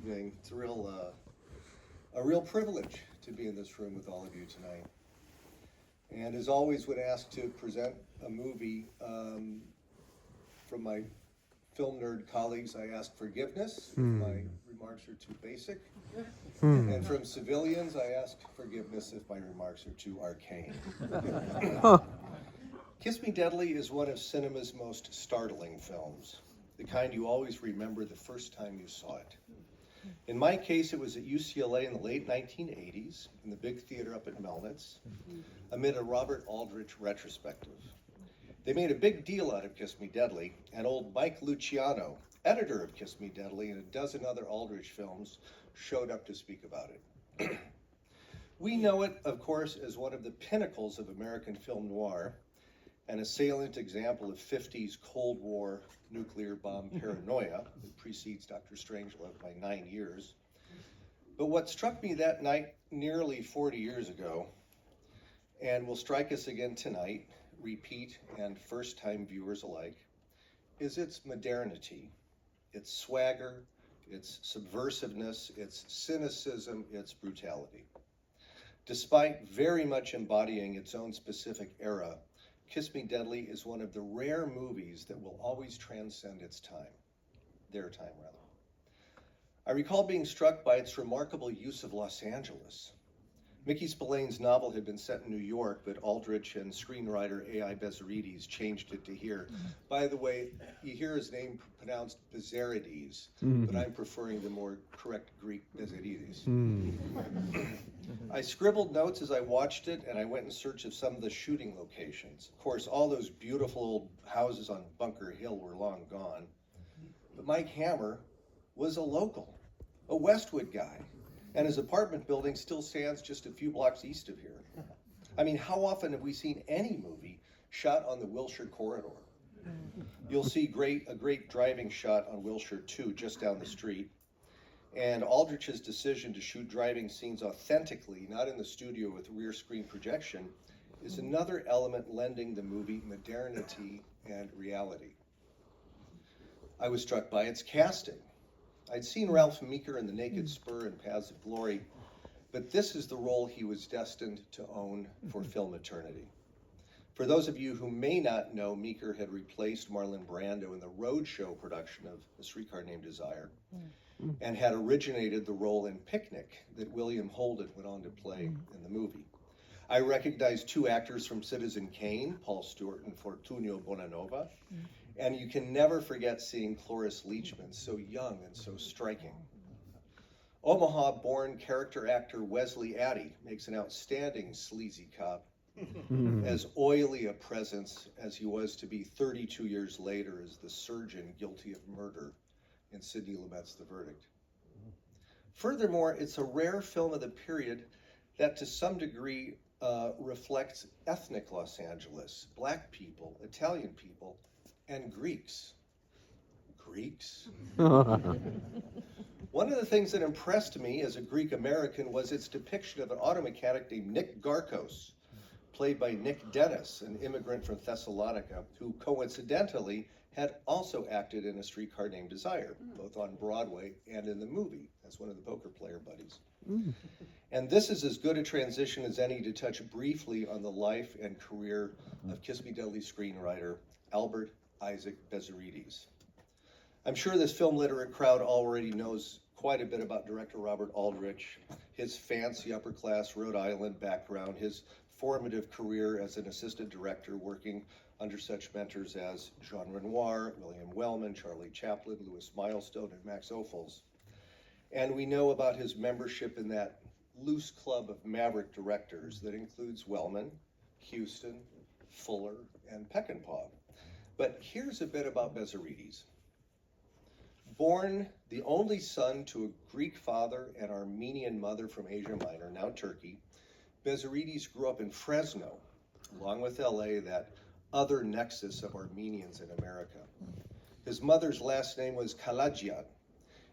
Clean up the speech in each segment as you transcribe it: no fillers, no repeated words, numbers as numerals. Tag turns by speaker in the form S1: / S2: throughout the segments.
S1: evening. It's a real privilege to be in this room with all of you tonight. And as always, when asked to present a movie from my film nerd colleagues, I ask forgiveness if my remarks are too basic. And from civilians, I ask forgiveness if my remarks are too arcane. Kiss Me Deadly is one of cinema's most startling films, the kind you always remember the first time you saw it. In my case, it was at UCLA in the late 1980s, in the big theater up at Melnitz, amid a Robert Aldrich retrospective. They made a big deal out of Kiss Me Deadly, and old Mike Luciano, editor of Kiss Me Deadly and a dozen other Aldrich films, showed up to speak about it. We know it, of course, as one of the pinnacles of American film noir, and a salient example of 50s Cold War nuclear bomb paranoia that precedes Dr. Strangelove by 9 years. But what struck me that night nearly 40 years ago, and will strike us again tonight, repeat and first-time viewers alike, is its modernity, its swagger, its subversiveness, its cynicism, its brutality. Despite very much embodying its own specific era, Kiss Me Deadly is one of the rare movies that will always transcend its time, their time rather. I recall being struck by its remarkable use of Los Angeles. Mickey Spillane's novel had been set in New York, but Aldrich and screenwriter A.I. Bezerides changed it to here. By the way, you hear his name pronounced Bezerides, but I'm preferring the more correct Greek Bezerides. I scribbled notes as I watched it, and I went in search of some of the shooting locations. Of course, all those beautiful old houses on Bunker Hill were long gone. But Mike Hammer was a local, a Westwood guy, and his apartment building still stands just a few blocks east of here. I mean, how often have we seen any movie shot on the Wilshire corridor? You'll see a great driving shot on Wilshire 2 just down the street. And Aldrich's decision to shoot driving scenes authentically, not in the studio with rear screen projection, is another element lending the movie modernity and reality. I was struck by its casting. I'd seen Ralph Meeker in The Naked Spur and Paths of Glory, but this is the role he was destined to own for film eternity. For those of you who may not know, Meeker had replaced Marlon Brando in the Roadshow production of A Streetcar Named Desire, and had originated the role in Picnic that William Holden went on to play in the movie. I recognized two actors from Citizen Kane, Paul Stewart and Fortunio Bonanova, and you can never forget seeing Cloris Leachman, so young and so striking. Omaha-born character actor Wesley Addy makes an outstanding sleazy cop, as oily a presence as he was to be 32 years later as the surgeon guilty of murder in Sidney Lumet's The Verdict. Furthermore, it's a rare film of the period that to some degree reflects ethnic Los Angeles, Black people, Italian people, and Greeks. Greeks? One of the things that impressed me as a Greek American was its depiction of an auto mechanic named Nick Garkos, played by Nick Dennis, an immigrant from Thessalonica, who coincidentally had also acted in A Streetcar Named Desire, both on Broadway and in the movie, as one of the poker player buddies. And this is as good a transition as any to touch briefly on the life and career of Kiss Me Deadly screenwriter Albert Isaac Bezerides. I'm sure this film literate crowd already knows quite a bit about director Robert Aldrich, his fancy upper-class Rhode Island background, his formative career as an assistant director working under such mentors as Jean Renoir, William Wellman, Charlie Chaplin, Louis Milestone, and Max Ophuls. And we know about his membership in that loose club of maverick directors that includes Wellman, Huston, Fuller, and Peckinpah. But here's a bit about Bezerides. Born the only son to a Greek father and Armenian mother from Asia Minor, now Turkey, Bezerides grew up in Fresno, along with LA, that other nexus of Armenians in America. His mother's last name was Kalajian,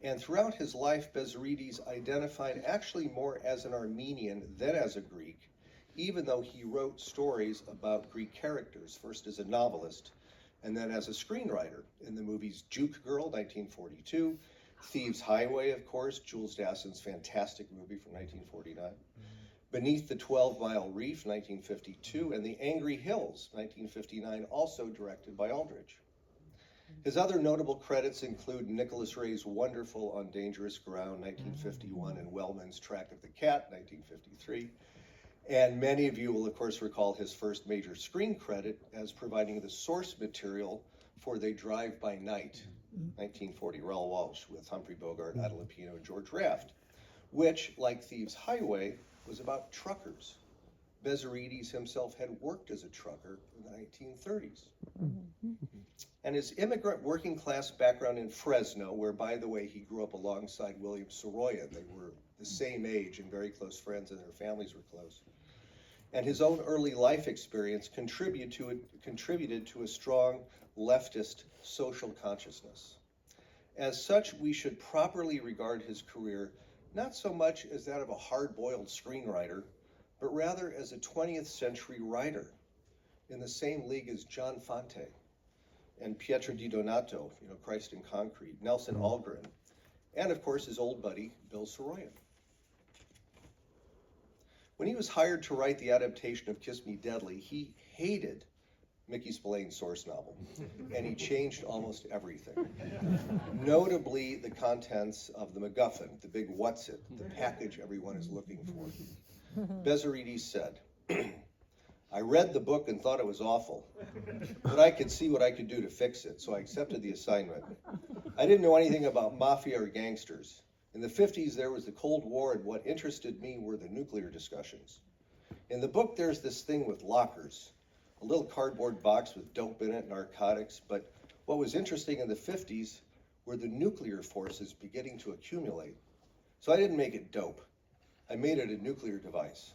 S1: and throughout his life, Bezerides identified actually more as an Armenian than as a Greek, even though he wrote stories about Greek characters, first as a novelist, and then as a screenwriter in the movies Juke Girl, 1942, Thieves Highway, of course, Jules Dassin's fantastic movie from 1949. Beneath the 12-Mile Reef, 1952, and The Angry Hills, 1959, also directed by Aldrich. His other notable credits include Nicholas Ray's wonderful On Dangerous Ground, 1951, and Wellman's Track of the Cat, 1953. And many of you will, of course, recall his first major screen credit as providing the source material for They Drive by Night, 1940, Raoul Walsh, with Humphrey Bogart, Ida Lupino, and George Raft, which, like Thieves Highway, was about truckers. Bezarides himself had worked as a trucker in the 1930s. And his immigrant working class background in Fresno, where, by the way, he grew up alongside William Saroyan, they were the same age and very close friends, and their families were close, and his own early life experience contributed to a strong leftist social consciousness. As such, we should properly regard his career not so much as that of a hard-boiled screenwriter, but rather as a 20th century writer in the same league as John Fante and Pietro Di Donato, Christ in Concrete, Nelson Algren, and of course his old buddy, Bill Saroyan. When he was hired to write the adaptation of Kiss Me Deadly, he hated Mickey Spillane's source novel, and he changed almost everything. Notably, the contents of the MacGuffin, the big what's it, the package everyone is looking for. Bezarides said, I read the book and thought it was awful, but I could see what I could do to fix it, so I accepted the assignment. I didn't know anything about mafia or gangsters. In the 50s, there was the Cold War, and what interested me were the nuclear discussions. In the book, there's this thing with lockers, a little cardboard box with dope in it, narcotics, but what was interesting in the 50s were the nuclear forces beginning to accumulate. So I didn't make it dope. I made it a nuclear device.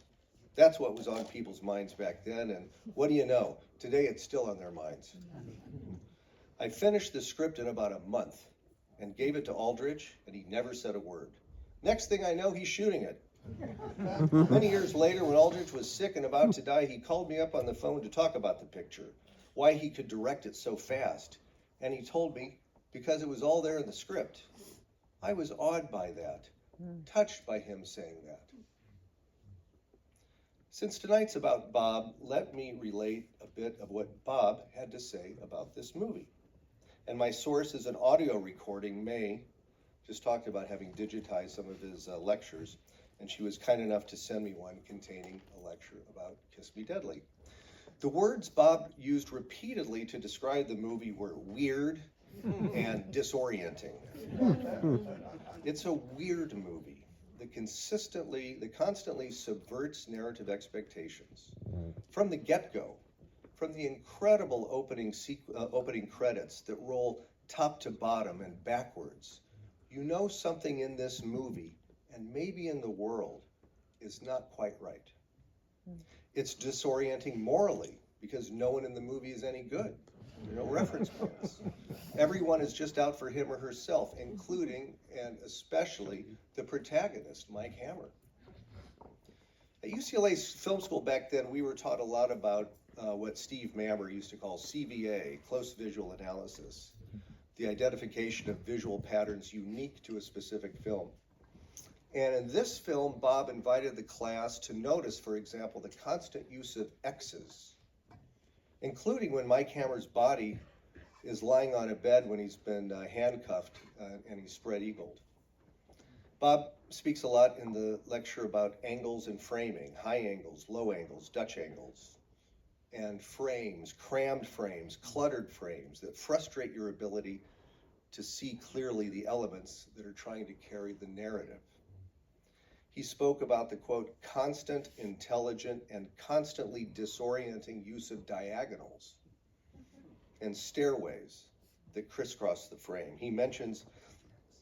S1: That's what was on people's minds back then, and what do you know? Today it's still on their minds. I finished the script in about a month and gave it to Aldrich, and he never said a word. Next thing I know, he's shooting it. Many years later, when Aldrich was sick and about to die, he called me up on the phone to talk about the picture, why he could direct it so fast. And he told me, because it was all there in the script. I was awed by that, touched by him saying that. Since tonight's about Bob, let me relate a bit of what Bob had to say about this movie. And my source is an audio recording. May just talked about having digitized some of his lectures, and she was kind enough to send me one containing a lecture about Kiss Me Deadly. The words Bob used repeatedly to describe the movie were weird and disorienting. It's a weird movie that constantly subverts narrative expectations. From the get-go, from the incredible opening credits that roll top to bottom and backwards, you know something in this movie, and maybe in the world, is not quite right. It's disorienting morally, because no one in the movie is any good. There are no reference points. Everyone is just out for him or herself, including and especially the protagonist, Mike Hammer. At UCLA's film school back then, we were taught a lot about what Steve Mammer used to call CVA, close visual analysis, the identification of visual patterns unique to a specific film. And in this film, Bob invited the class to notice, for example, the constant use of X's, including when Mike Hammer's body is lying on a bed when he's been handcuffed and he's spread-eagled. Bob speaks a lot in the lecture about angles and framing, high angles, low angles, Dutch angles, and frames, crammed frames, cluttered frames that frustrate your ability to see clearly the elements that are trying to carry the narrative. He spoke about the, quote, constant, intelligent, and constantly disorienting use of diagonals and stairways that crisscross the frame. He mentions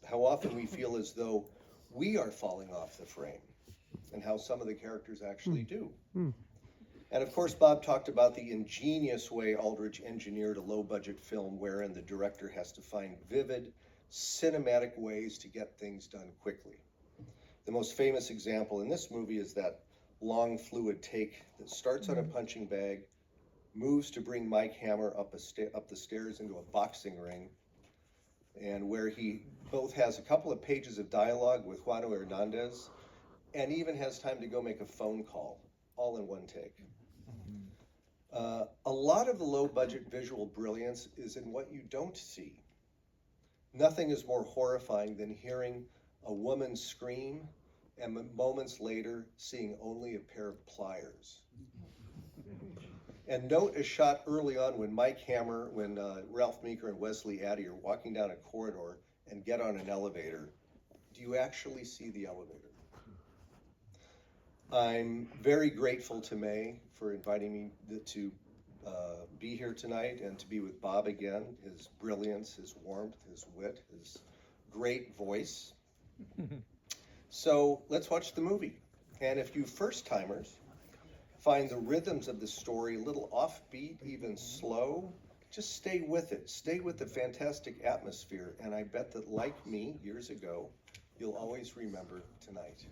S1: how often we feel as though we are falling off the frame and how some of the characters actually do. And of course, Bob talked about the ingenious way Aldrich engineered a low-budget film wherein the director has to find vivid, cinematic ways to get things done quickly. The most famous example in this movie is that long, fluid take that starts on a punching bag, moves to bring Mike Hammer up the stairs into a boxing ring, and where he both has a couple of pages of dialogue with Juan Hernandez and even has time to go make a phone call, all in one take. A lot of the low-budget visual brilliance is in what you don't see. Nothing is more horrifying than hearing a woman scream and moments later seeing only a pair of pliers. And note a shot early on when Ralph Meeker and Wesley Addy are walking down a corridor and get on an elevator. Do you actually see the elevator? I'm very grateful to May for inviting me to be here tonight and to be with Bob again. His brilliance, his warmth, his wit, his great voice. So let's watch the movie. And if you first-timers find the rhythms of the story a little offbeat, even slow, just stay with it. Stay with the fantastic atmosphere. And I bet that, like me years ago, you'll always remember tonight.